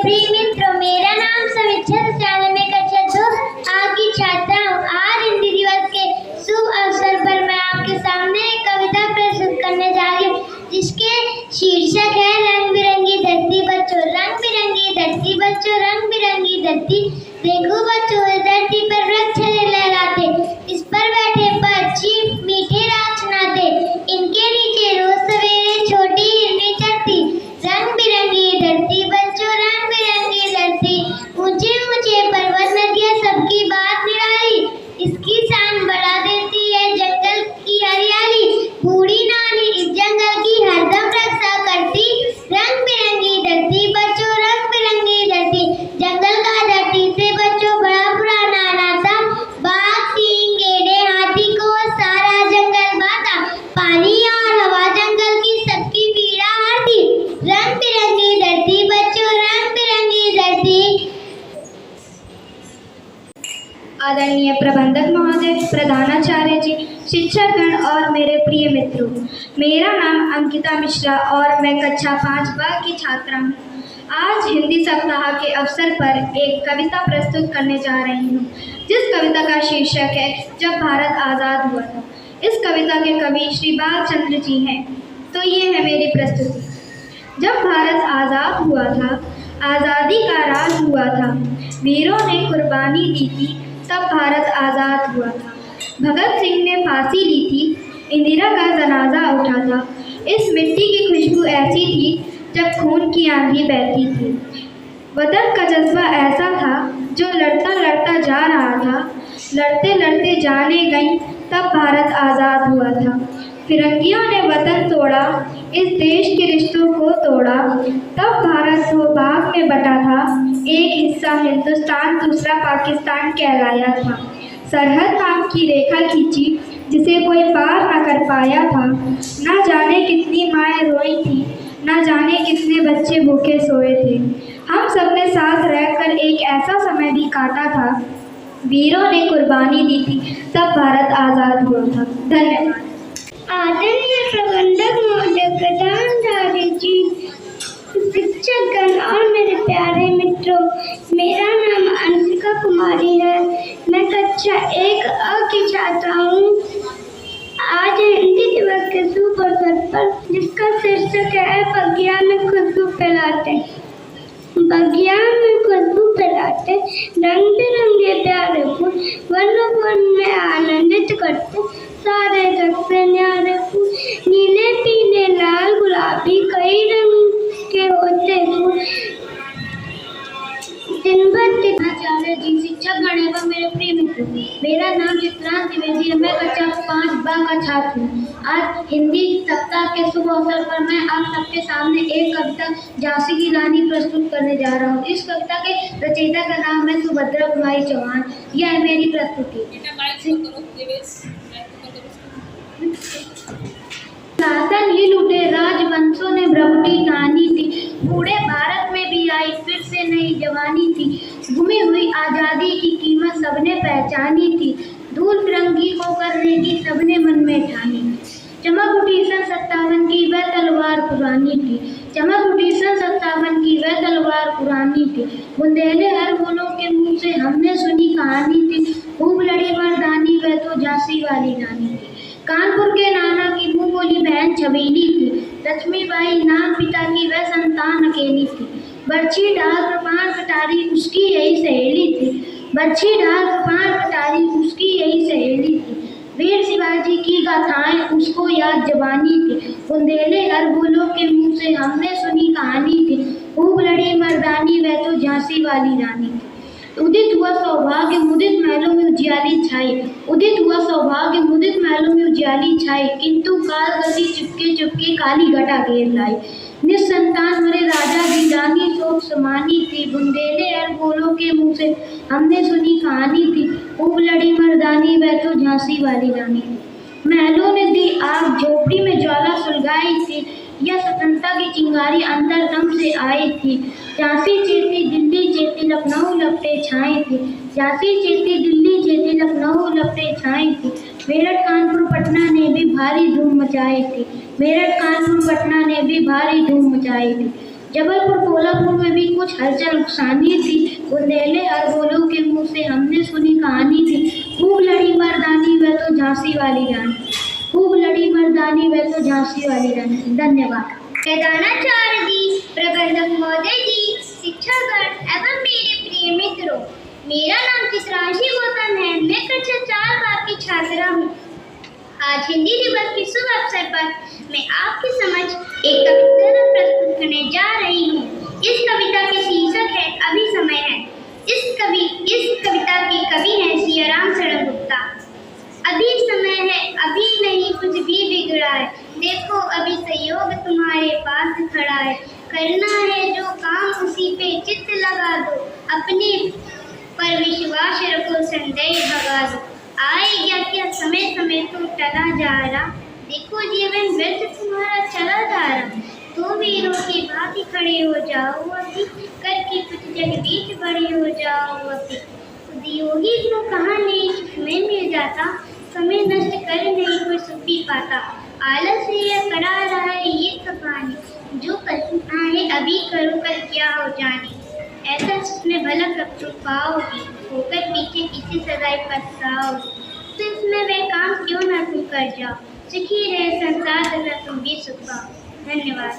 प्रिय मित्रों, मेरा नाम समीक्षा चैनल में कक्षा 2 आज की छात्रा हूँ। आज हिंदी दिवस के शुभ अवसर पर मैं आपके सामने एक कविता प्रस्तुत करने जा रही हूँ, जिसके शीर्षक है रंग बिरंगी धरती बच्चों। रंग बिरंगी धरती बच्चों, रंग बिरंगी धरती, देखो बच्चों इस धरती पर वृक्ष लहराते, इस पर बैठे पक्षी मीठे राग सुनाते, इनके नीचे रोज सवेरे छोटी हिरनी चढ़ती। रंग बिरंगी धरती बच्चों, रंग बिरंगी धरती, ऊंचे ऊंचे पर्वत नदियां सबकी बात निराली, इसकी शान बढ़ा देती है जंगल की हरियाली। बूढ़ी नानी इस जंगल की हरदम रक्षा करती। रंग बिरंगी धरती बच्चों, रंग बिरंगी धरती, जंगल का धरती से बच्चों बड़ा पुराना नाता, बाघ सिंह गेंडे हाथी को सारा जंगल बाता, पानी और हवा जंगल की सबकी पीड़ा हरती। रंग बिरंगी धरती बच्चों, रंग बिरंगी धरती। आदरणीय प्रबंधक महोदय, प्रधानाचार्य जी, शिक्षकगण और मेरे प्रिय मित्रों, मेरा नाम अंकिता मिश्रा और मैं कक्षा 5 की छात्रा हूँ। आज हिंदी सप्ताह के अवसर पर एक कविता प्रस्तुत करने जा रही हूँ, जिस कविता का शीर्षक है जब भारत आज़ाद हुआ था। इस कविता के कवि श्री बालचंद्र जी हैं। तो ये है मेरी प्रस्तुति। जब भारत आज़ाद हुआ था, आज़ादी का राज हुआ था, वीरों ने कुर्बानी दी थी, तब भारत आज़ाद हुआ था। भगत सिंह ने फांसी ली थी, इंदिरा का जनाजा उठा था, इस मिट्टी की खुशबू ऐसी थी जब खून की आंधी बहती थी। वतन का जज्बा ऐसा था जो लड़ता लड़ता जा रहा था, लड़ते लड़ते जाने गई तब भारत आज़ाद हुआ था। फिरंगियों ने वतन तोड़ा, इस देश के रिश्तों को तोड़ा, तब भारत 2 भाग में बटा था, एक हिस्सा हिंदुस्तान दूसरा पाकिस्तान कहलाया था। सरहद नाम की रेखा खींची जिसे कोई पार न कर पाया था, न जाने कितनी माएँ रोई थी, न जाने कितने बच्चे भूखे सोए थे। हम सब ने साथ रहकर एक ऐसा समय भी काटा था, वीरों ने कुर्बानी दी थी, तब भारत आज़ाद हुआ था। धन्यवाद। आदरणीय प्रबंधक महोदय, प्रधानाचार्य जी, शिक्षकगण और मेरे प्यारे मित्रों, मेरा नाम अंशिका कुमारी है। मैं कक्षा 1 की छात्रा हूँ। आज हिंदी दिवस के शुभ अवसर पर, जिसका शीर्षक है बगिया में खुशबू फैलाते, बगिया में खुशबू फैलाते, रंग बिरंगे प्यारे फूल वन वन में आनंदित करते, सारे रंग से न्यारे फूल, नीले पीले लाल गुलाबी कई रंग के होते फूल। दिन भर आचार्य जी, शिक्षकगण एवं मेरे प्रिय मित्र, मेरा नाम चित्रांश द्विवेदी है। मैं कक्षा 5 का छात्र हूँ। आज हिंदी सप्ताह के शुभ अवसर पर मैं आप सबके सामने एक कविता झांसी की रानी प्रस्तुत करने जा रहा हूँ। इस कविता के रचयिता का नाम है सुभद्रा कुमारी चौहान। यह है मेरी प्रस्तुति। शासन ही लूटे राजवंशों ने भ्रमटी ठानी थी, बूढ़े भारत में भी आई फिर से नई जवानी थी, गुमी हुई आज़ादी की कीमत सबने पहचानी थी, धूल फिरंगी को करने की सबने मन में ठानी थी। चमक उठी सन 57 की वह तलवार पुरानी थी, चमक उठी सन 57 की वह तलवार पुरानी थी, बुंदेले हर बोलों के मुँह से हमने सुनी कहानी थी, खूब लड़ी मर्दानी वह तो झांसी वाली रानी थी। कानपुर के नाना की मुँह बोली बहन छबीली थी, लक्ष्मीबाई नाम पिता की वह संतान अकेली थी, बर्छी डाल कृपाण कटारी उसकी यही सहेली थी, बर्छी डाल कृपाण कटारी उसकी यही सहेली थी, वीर शिवाजी की गाथाएं उसको याद जबानी थी, बुंदेले हर बोलों के मुँह से हमने सुनी कहानी थी, खूब लड़ी मर्दानी वह तो झांसी वाली रानी थी। उदित हुआ सौभाग्य मुदित महलों में उजियाली छाई, उदित हुआ सौभाग्य मुदित महलों में उजियाली छाई, किंतु काल गति चुपके चुपके काली घटा घेर लाई, निसंतान मरे राजा की रानी शोक समानी थी, बुंदेले हर बोलों के मुँह से हमने सुनी कहानी थी, खूब लड़ी मर्दानी वह तो झांसी वाली रानी थी। महलों ने दी आग, झोपड़ी में ज्वाला सुलगाई थी, यह स्वतंत्रता की चिंगारी अंतरदम से आई थी, झांसी चेती दिल्ली चेती लखनऊ लपटे छाई थी, झांसी चेती दिल्ली चेती लखनऊ लपटे छाई थी, मेरठ कानपुर पटना ने भी भारी धूम मचाई थी, मेरठ कानपुर पटना ने भी भारी धूम मचाई थी। जबलपुर कोल्हापुर में भी कुछ हलचल नुकसानी थी। बुंदेले अरबोलों के मुंह से हमने सुनी कहानी थी। खूब लड़ी मर्दानी वह तो झांसी वाली रानी, खूब लड़ी मर्दानी वह तो झांसी वाली रानी। धन्यवाद। प्रधानाचार्य जी, प्रबंधक महोदय जी, शिक्षागण एवं मेरे प्रिय मित्रों, मेरा नाम चित्रांशी गौतम है। मैं कक्षा 4 की छात्रा हूँ। आज हिंदी दिवस के शुभ अवसर पर मैं आपके समक्ष एक कविता प्रस्तुत करने जा रही हूँ। इस कविता के शीर्षक है अभी समय है। इस कविता के कवि हैं सियाराम शरण गुप्ता। अभी समय है, अभी नहीं कुछ भी बिगड़ा है। देखो अभी सहयोग तुम्हारे पास खड़ा है। करना है जो काम उसी पे चित्त लगा दो। अपने पर विश्वास रखो, संदेह भगा दो। आएगा क्या समय समय तो टला जा रहा। देखो जीवन व्यर्थ तुम्हारा चला जा रहा। तो वीरों की भांति खड़े हो जाओ अभी, करके कुछ जग बीच बड़े हो जाओ अभी। उद्योगी को कहाँ नहीं समय मिल जाता, समय नष्ट कर नहीं कोई सुख भी पाता। आलस से यह करा रहा है ये कहानी, जो करना है अभी करो, कल क्या हो जाने। ऐसा जिसमें भला कब तुम पाओगी, होकर पीछे किसी सदाई पछताओगी। तो इसमें वह काम क्यों ना तुम कर जाओ, सुखी रहे संसार तथा तुम भी सुख पाओ। धन्यवाद।